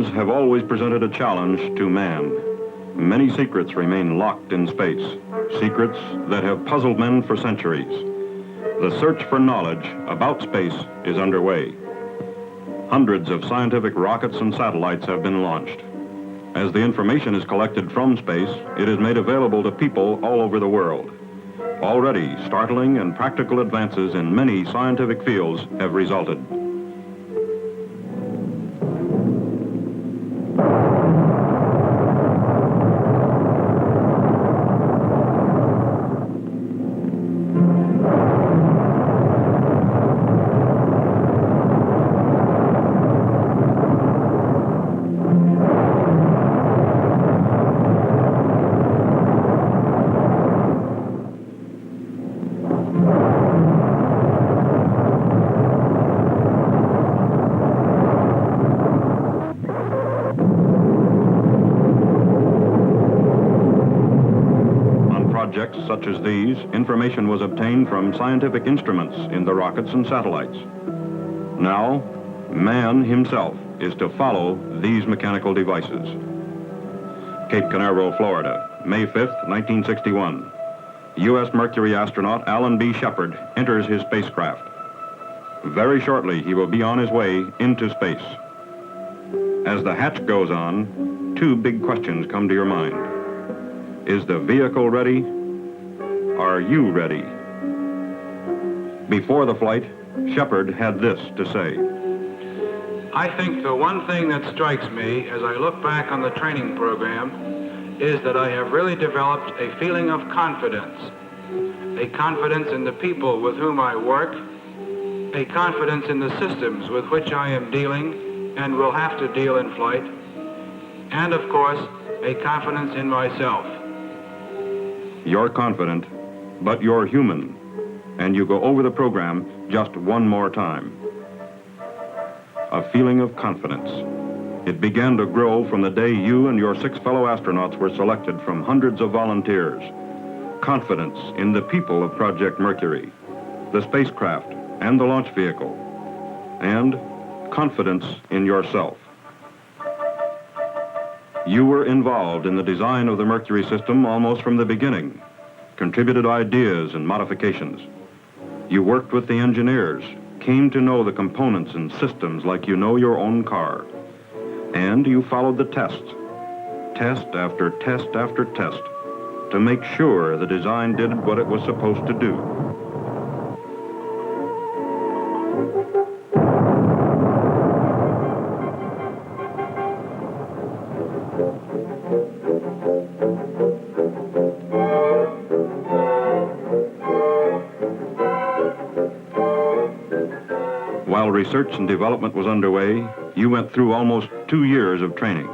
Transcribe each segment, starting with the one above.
Oceans have always presented a challenge to man. Many secrets remain locked in space, secrets that have puzzled men for centuries. The search for knowledge about space is underway. Hundreds of scientific rockets and satellites have been launched. As the information is collected from space, it is made available to people all over the world. Already, startling and practical advances in many scientific fields have resulted. Projects such as these, information was obtained from scientific instruments in the rockets and satellites. Now, man himself is to follow these mechanical devices. Cape Canaveral, Florida, May 5th, 1961. U.S. Mercury astronaut Alan B. Shepard enters his spacecraft. Very shortly, he will be on his way into space. As the hatch goes on, two big questions come to your mind. Is the vehicle ready? Are you ready? Before the flight, Shepard had this to say. I think the one thing that strikes me as I look back on the training program is that I have really developed a feeling of confidence. A confidence in the people with whom I work, a confidence in the systems with which I am dealing and will have to deal in flight, and of course, a confidence in myself. You're confident, but you're human, and you go over the program just one more time. A feeling of confidence. It began to grow from the day you and your 6 fellow astronauts were selected from hundreds of volunteers. Confidence in the people of Project Mercury, the spacecraft and the launch vehicle, and confidence in yourself. You were involved in the design of the Mercury system almost from the beginning, contributed ideas and modifications. You worked with the engineers, came to know the components and systems like you know your own car. And you followed the tests, test after test after test, to make sure the design did what it was supposed to do. While research and development was underway, you went through almost 2 years of training.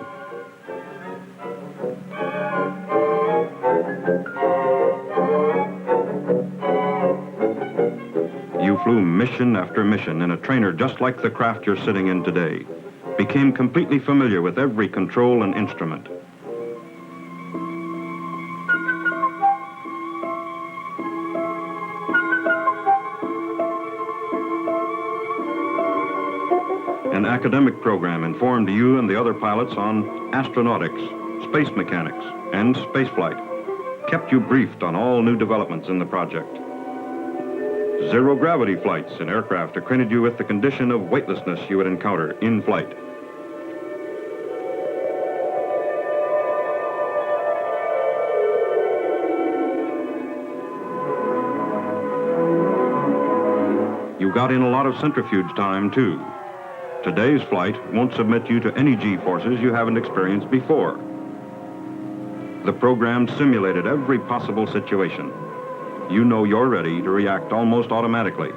You flew mission after mission in a trainer just like the craft you're sitting in today, became completely familiar with every control and instrument. An academic program informed you and the other pilots on astronautics, space mechanics, and spaceflight, kept you briefed on all new developments in the project. Zero-gravity flights in aircraft acquainted you with the condition of weightlessness you would encounter in flight. You got in a lot of centrifuge time, too. Today's flight won't submit you to any G-forces you haven't experienced before. The program simulated every possible situation. You know you're ready to react almost automatically.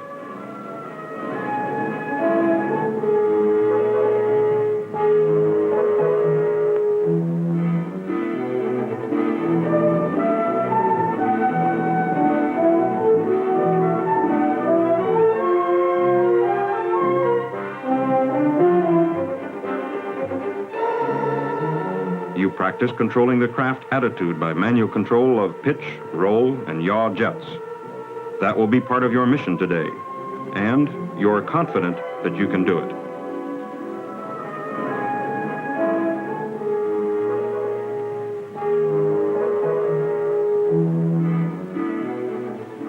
You practice controlling the craft attitude by manual control of pitch, roll, and yaw jets. That will be part of your mission today, and you're confident that you can do it.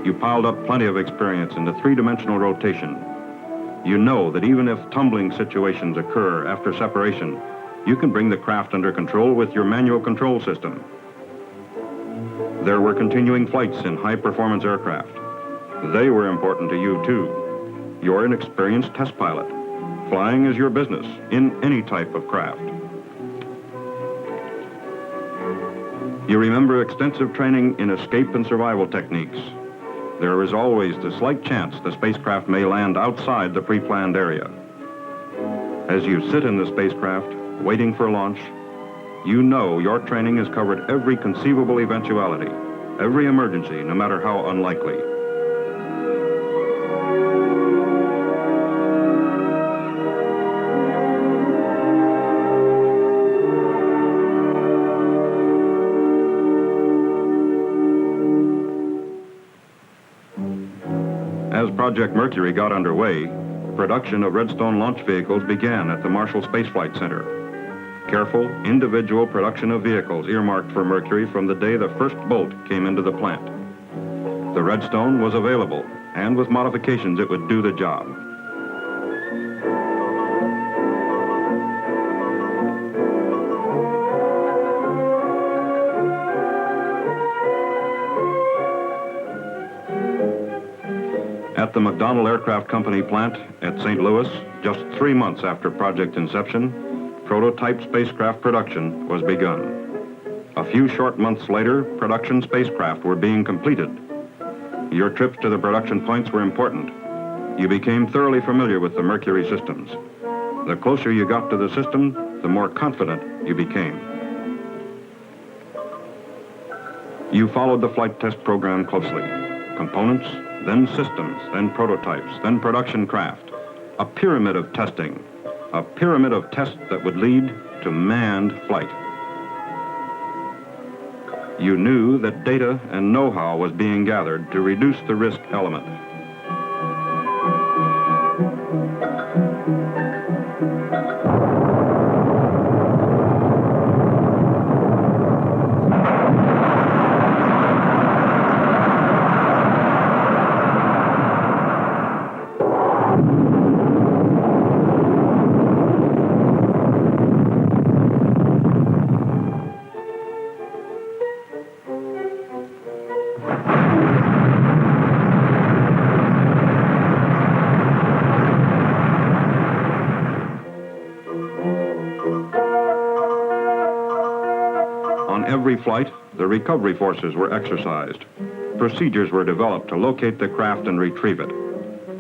You piled up plenty of experience in the three-dimensional rotation. You know that even if tumbling situations occur after separation, you can bring the craft under control with your manual control system. There were continuing flights in high-performance aircraft. They were important to you, too. You're an experienced test pilot. Flying is your business in any type of craft. You remember extensive training in escape and survival techniques. There is always the slight chance the spacecraft may land outside the pre-planned area. As you sit in the spacecraft, waiting for launch, you know your training has covered every conceivable eventuality, every emergency, no matter how unlikely. As Project Mercury got underway, production of Redstone launch vehicles began at the Marshall Space Flight Center. Careful, individual production of vehicles earmarked for Mercury from the day the first bolt came into the plant. The Redstone was available, and with modifications it would do the job. At the McDonnell Aircraft Company plant at St. Louis, just 3 months after project inception, prototype spacecraft production was begun. A few short months later, production spacecraft were being completed. Your trips to the production points were important. You became thoroughly familiar with the Mercury systems. The closer you got to the system, the more confident you became. You followed the flight test program closely. Components, then systems, then prototypes, then production craft. A pyramid of testing. A pyramid of tests that would lead to manned flight. You knew that data and know-how was being gathered to reduce the risk element. Every flight, the recovery forces were exercised. Procedures were developed to locate the craft and retrieve it.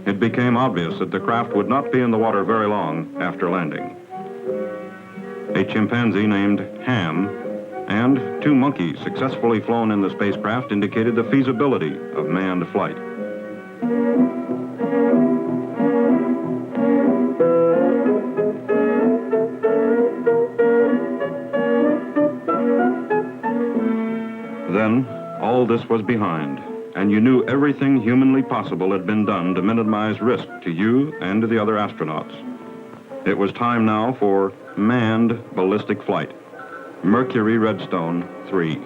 It became obvious that the craft would not be in the water very long after landing. A chimpanzee named Ham and 2 monkeys successfully flown in the spacecraft indicated the feasibility of manned flight. Then, all this was behind, and you knew everything humanly possible had been done to minimize risk to you and to the other astronauts. It was time now for manned ballistic flight, Mercury Redstone 3.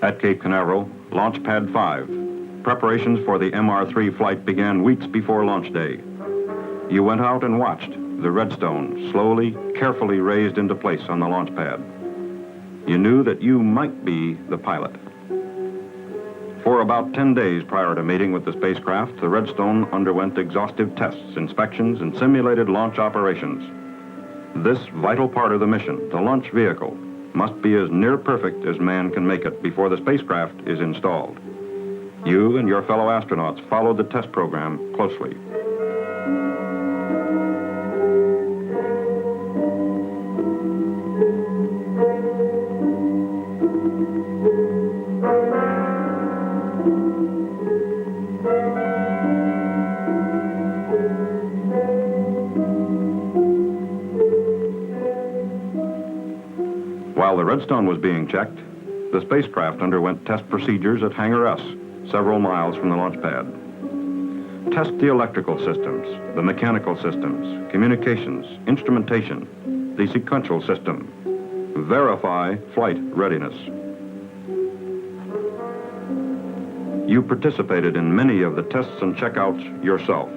At Cape Canaveral, Launch Pad 5, preparations for the MR3 flight began weeks before launch day. You went out and watched the Redstone slowly, carefully raised into place on the launch pad. You knew that you might be the pilot. For about 10 days prior to meeting with the spacecraft, the Redstone underwent exhaustive tests, inspections, and simulated launch operations. This vital part of the mission, the launch vehicle, must be as near perfect as man can make it before the spacecraft is installed. You and your fellow astronauts followed the test program closely. While the Redstone was being checked, the spacecraft underwent test procedures at Hangar S, several miles from the launch pad. Test the electrical systems, the mechanical systems, communications, instrumentation, the sequential system. Verify flight readiness. You participated in many of the tests and checkouts yourself.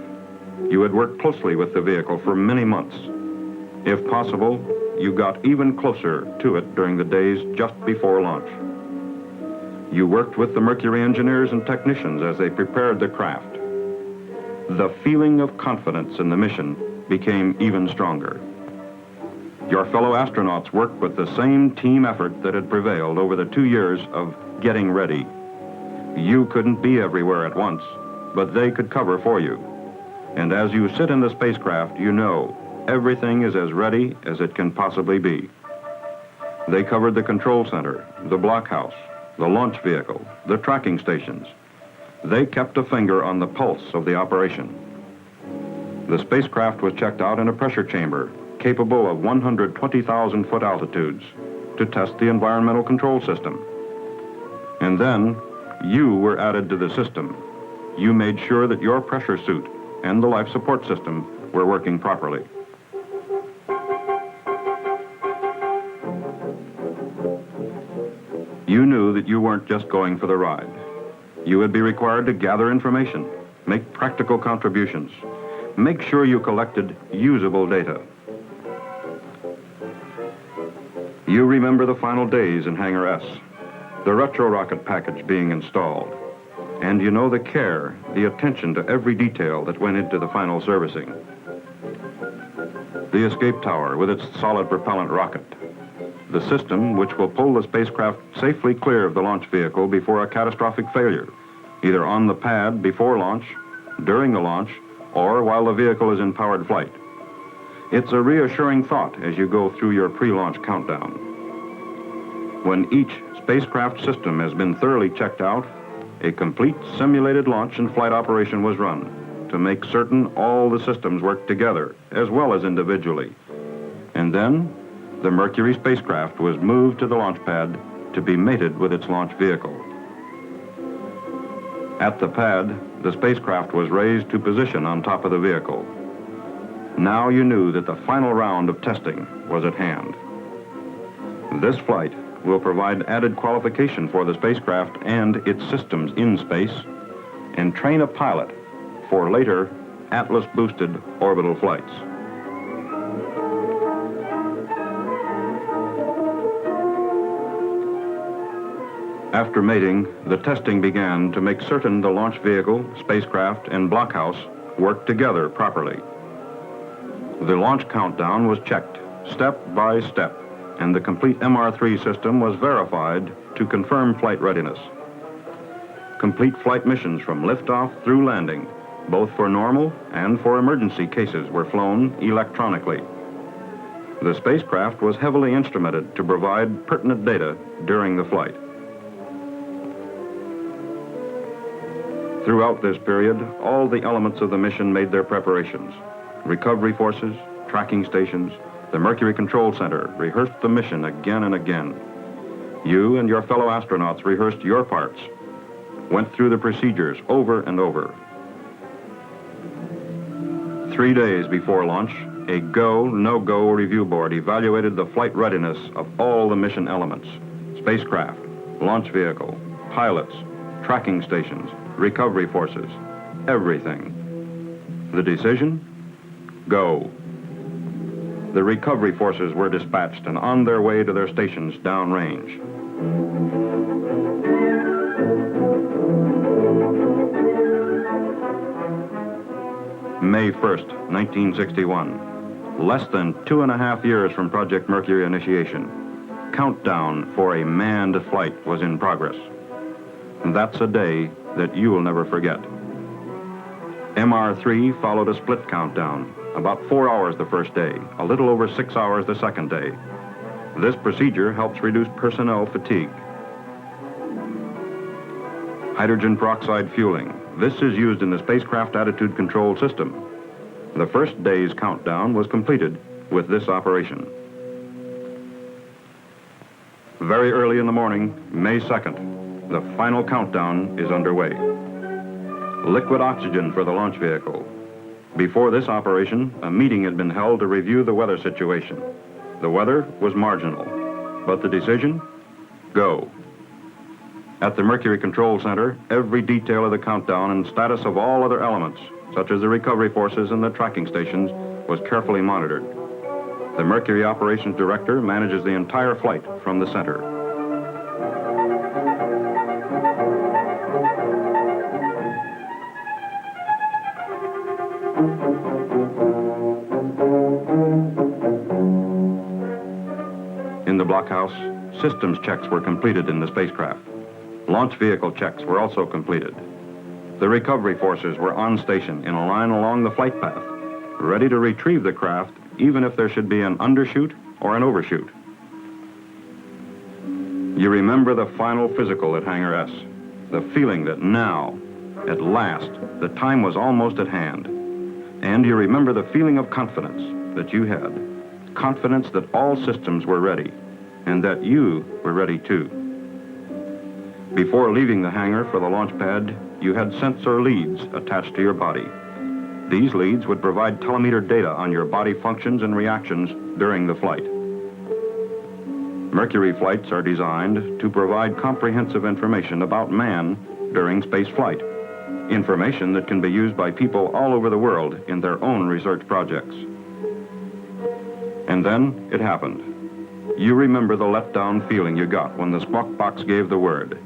You had worked closely with the vehicle for many months. If possible, you got even closer to it during the days just before launch. You worked with the Mercury engineers and technicians as they prepared the craft. The feeling of confidence in the mission became even stronger. Your fellow astronauts worked with the same team effort that had prevailed over the 2 years of getting ready. You couldn't be everywhere at once, but they could cover for you. And as you sit in the spacecraft, you know everything is as ready as it can possibly be. They covered the control center, the blockhouse, the launch vehicle, the tracking stations. They kept a finger on the pulse of the operation. The spacecraft was checked out in a pressure chamber capable of 120,000 foot altitudes to test the environmental control system. And then you were added to the system. You made sure that your pressure suit and the life support system were working properly. You knew that you weren't just going for the ride. You would be required to gather information, make practical contributions, make sure you collected usable data. You remember the final days in Hangar S, the retro rocket package being installed, and you know the care, the attention to every detail that went into the final servicing. The escape tower with its solid propellant rocket, the system which will pull the spacecraft safely clear of the launch vehicle before a catastrophic failure, either on the pad before launch, during the launch, or while the vehicle is in powered flight. It's a reassuring thought as you go through your pre-launch countdown. When each spacecraft system has been thoroughly checked out, a complete simulated launch and flight operation was run to make certain all the systems work together as well as individually. And then the Mercury spacecraft was moved to the launch pad to be mated with its launch vehicle. At the pad, the spacecraft was raised to position on top of the vehicle. Now you knew that the final round of testing was at hand. This flight will provide added qualification for the spacecraft and its systems in space and train a pilot for later Atlas-boosted orbital flights. After mating, the testing began to make certain the launch vehicle, spacecraft, and blockhouse worked together properly. The launch countdown was checked step by step, and the complete MR3 system was verified to confirm flight readiness. Complete flight missions from liftoff through landing, both for normal and for emergency cases, were flown electronically. The spacecraft was heavily instrumented to provide pertinent data during the flight. Throughout this period, all the elements of the mission made their preparations. Recovery forces, tracking stations, the Mercury Control Center rehearsed the mission again and again. You and your fellow astronauts rehearsed your parts, went through the procedures over and over. 3 days before launch, a go, no-go review board evaluated the flight readiness of all the mission elements: spacecraft, launch vehicle, pilots, tracking stations, recovery forces, everything. The decision? Go. The recovery forces were dispatched and on their way to their stations downrange. May 1st, 1961. Less than 2.5 years from Project Mercury initiation. Countdown for a manned flight was in progress. That's a day that you will never forget. MR3 followed a split countdown, about 4 hours the first day, a little over 6 hours the second day. This procedure helps reduce personnel fatigue. Hydrogen peroxide fueling. This is used in the spacecraft attitude control system. The first day's countdown was completed with this operation. Very early in the morning, May 2nd, the final countdown is underway. Liquid oxygen for the launch vehicle. Before this operation, a meeting had been held to review the weather situation. The weather was marginal, but the decision? Go. At the Mercury Control Center, every detail of the countdown and status of all other elements, such as the recovery forces and the tracking stations, was carefully monitored. The Mercury Operations Director manages the entire flight from the center. In the blockhouse, systems checks were completed in the spacecraft. Launch vehicle checks were also completed. The recovery forces were on station in a line along the flight path, ready to retrieve the craft even if there should be an undershoot or an overshoot. You remember the final physical at Hangar S, the feeling that now, at last, the time was almost at hand. And you remember the feeling of confidence that you had, confidence that all systems were ready, and that you were ready too. Before leaving the hangar for the launch pad, you had sensor leads attached to your body. These leads would provide telemeter data on your body functions and reactions during the flight. Mercury flights are designed to provide comprehensive information about man during space flight, information that can be used by people all over the world in their own research projects. And then it happened. You remember the letdown feeling you got when the squawk box gave the word.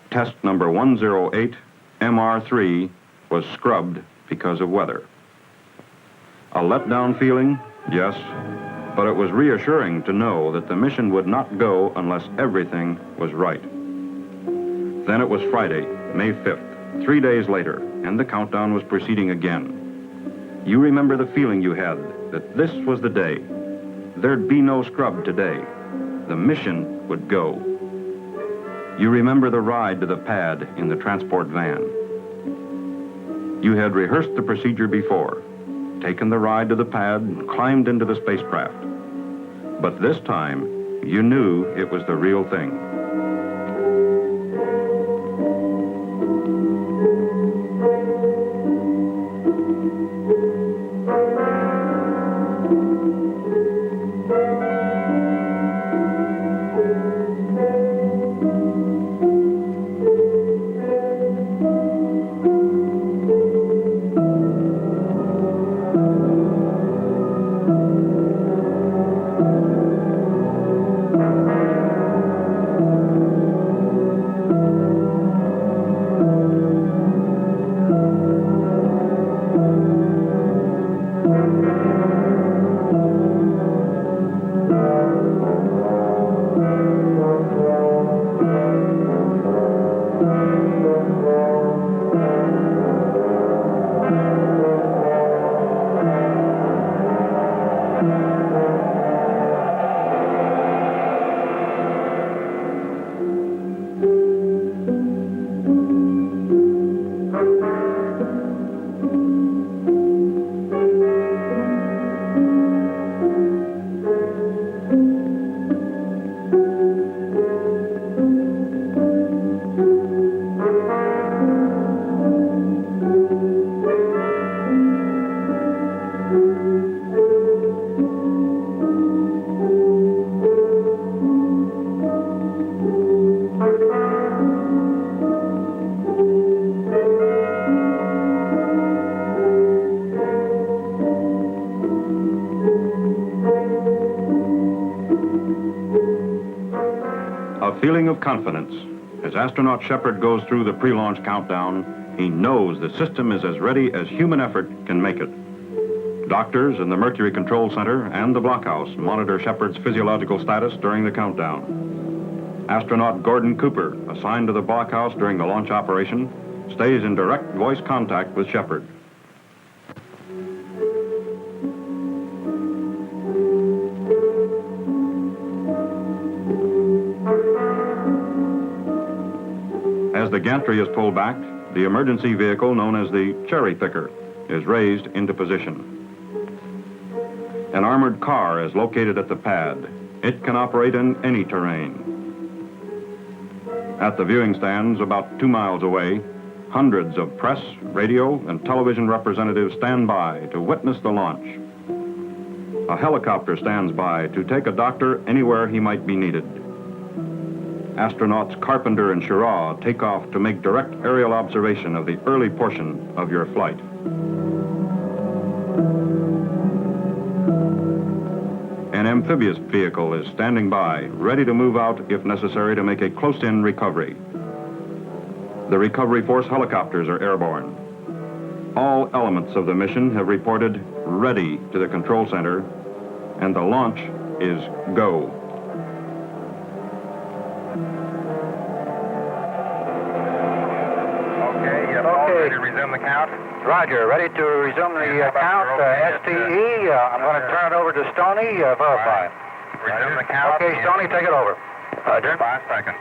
Test number 108, MR3, was scrubbed because of weather. A letdown feeling? Yes, but it was reassuring to know that the mission would not go unless everything was right. Then it was Friday, May 5th, 3 days later, and the countdown was proceeding again. You remember the feeling you had that this was the day. There'd be no scrub today. The mission would go. You remember the ride to the pad in the transport van. You had rehearsed the procedure before, taken the ride to the pad, and climbed into the spacecraft. But this time, you knew it was the real thing. A feeling of confidence. As astronaut Shepard goes through the pre-launch countdown, he knows the system is as ready as human effort can make it. Doctors in the Mercury Control Center and the blockhouse monitor Shepard's physiological status during the countdown. Astronaut Gordon Cooper, assigned to the blockhouse during the launch operation, stays in direct voice contact with Shepard. As the gantry is pulled back, the emergency vehicle known as the cherry picker is raised into position. An armored car is located at the pad. It can operate in any terrain. At the viewing stands about 2 miles away, hundreds of press, radio, and television representatives stand by to witness the launch. A helicopter stands by to take a doctor anywhere he might be needed. astronauts Carpenter and Schirra take off to make direct aerial observation of the early portion of your flight. An amphibious vehicle is standing by, ready to move out if necessary to make a close-in recovery. The recovery force helicopters are airborne. All elements of the mission have reported ready to the control center, and the launch is go. Okay, ready to resume the count? Roger, ready to resume the count. STE, I'm going to turn it over to Stoney, verify. Resume the count. Okay, Stoney, take it over. Roger. 5 seconds.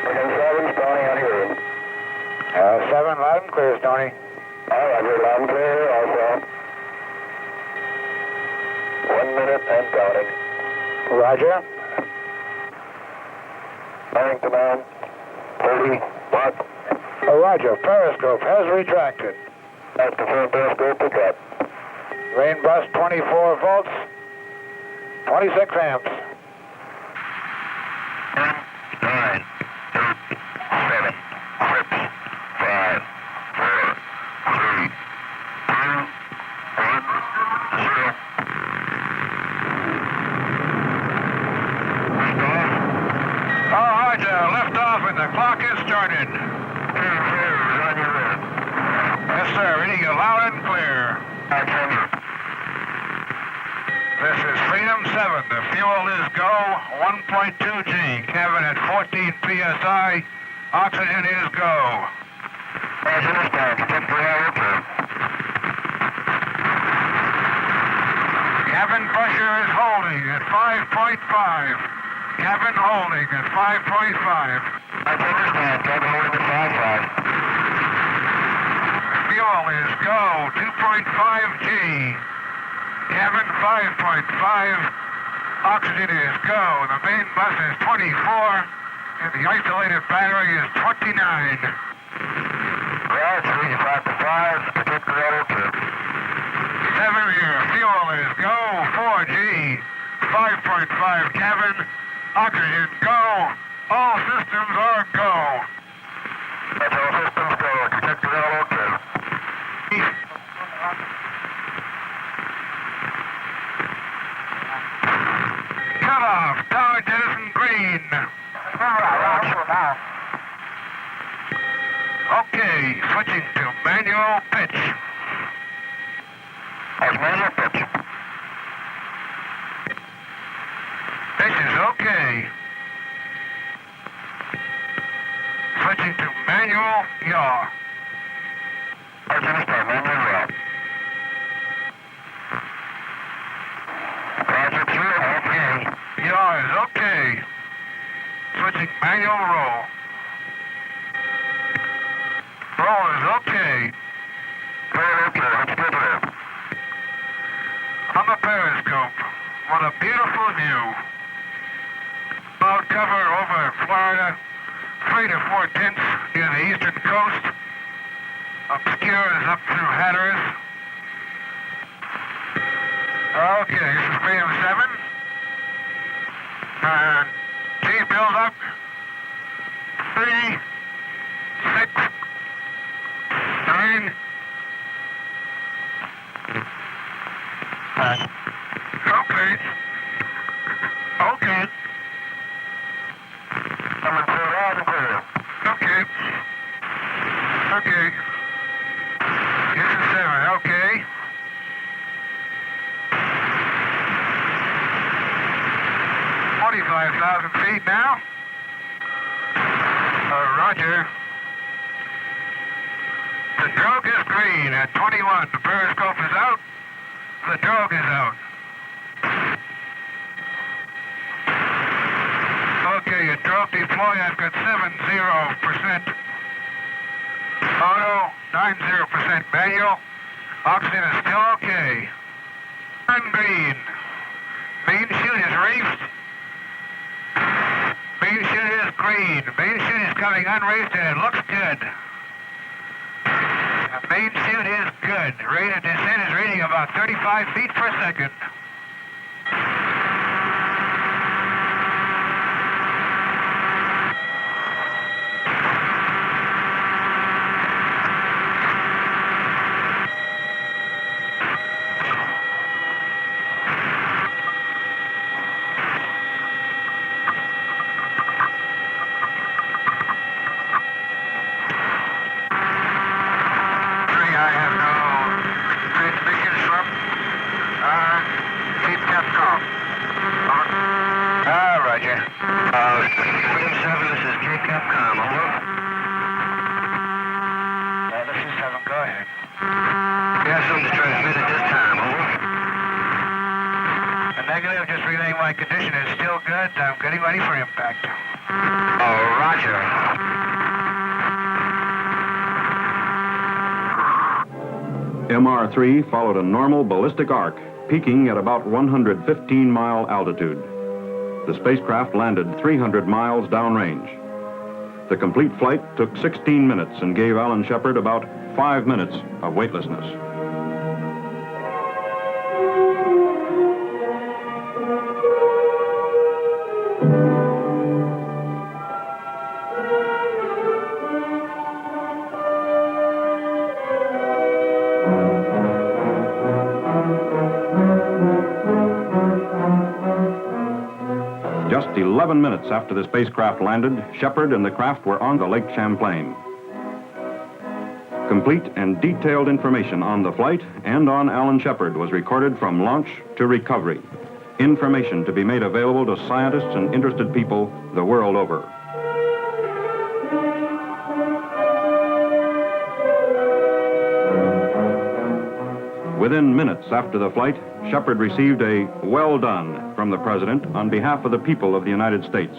Seven, Stoney, on your read. 7, loud and clear, Stoney. All right, you're loud and clear also. 1 minute and counting. Roger. Bearing command. 30 watts. Roger, periscope has retracted. That's the full periscope pickup. Rain bus 24 volts, 26 amps. 10, 9, 8, 7, 6, 5, 4, 3, 2, 1, 0. Lift off and the clock has started. Yes, sir. Reading you loud and clear. This is Freedom 7. The fuel is go. 1.2 G. Cabin at 14 psi. Oxygen is go. Cabin pressure is holding at 5.5. Cabin holding at 5.5. Fuel is go, 2.5 G. Cabin 5.5. Oxygen is go. The main bus is 24, and the isolated battery is 29. Right, 5 to 5, particular 7 here. Fuel is go, 4 G. 5.5 cabin. Oxygen go. All systems are go. That's all systems go. Detector all okay. Cut off. Tower jettison green. Okay, switching to manual pitch. That's manual pitch. Pitch is okay. Switching to manual yaw. Manual yaw. Roger, 2, okay. Yaw is okay. Switching manual roll. Roll is okay. Let's go there. On the periscope, what a beautiful view. Cloud cover over Florida, 3 to 4 tenths near the eastern coast. Obscures up through Hatteras. Okay, this is Freedom 7. And T build up. 3, 6, 9. Okay. Okay. Coming through loud and clear. Okay. Okay. This is 7. Okay. $45,000 feet now. Roger. The drogue is green at 21. The periscope is out. The drogue is out. Okay, your drogue deploy, I've got 70%. Auto, 90% manual. Oxygen is still okay. Turn green. Main chute is reefed. Main chute is green. Main chute is coming unreefed and it looks good. The main chute is good. Rate of descent is reading about 35 feet per second. Negative, just relaying my condition is still good. I'm getting ready for impact. Oh, roger. MR3 followed a normal ballistic arc, peaking at about 115-mile altitude. The spacecraft landed 300 miles downrange. The complete flight took 16 minutes and gave Alan Shepard about 5 minutes of weightlessness. Just 11 minutes after the spacecraft landed, Shepard and the craft were on the Lake Champlain. Complete and detailed information on the flight and on Alan Shepard was recorded from launch to recovery. Information to be made available to scientists and interested people the world over. Within minutes after the flight, Shepard received a "well done" from the President on behalf of the people of the United States.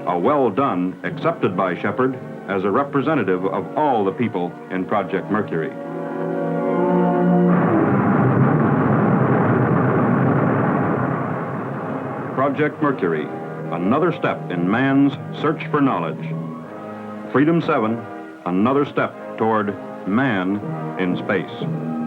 A "well done" accepted by Shepard as a representative of all the people in Project Mercury. Project Mercury, another step in man's search for knowledge. Freedom 7, another step toward man in space.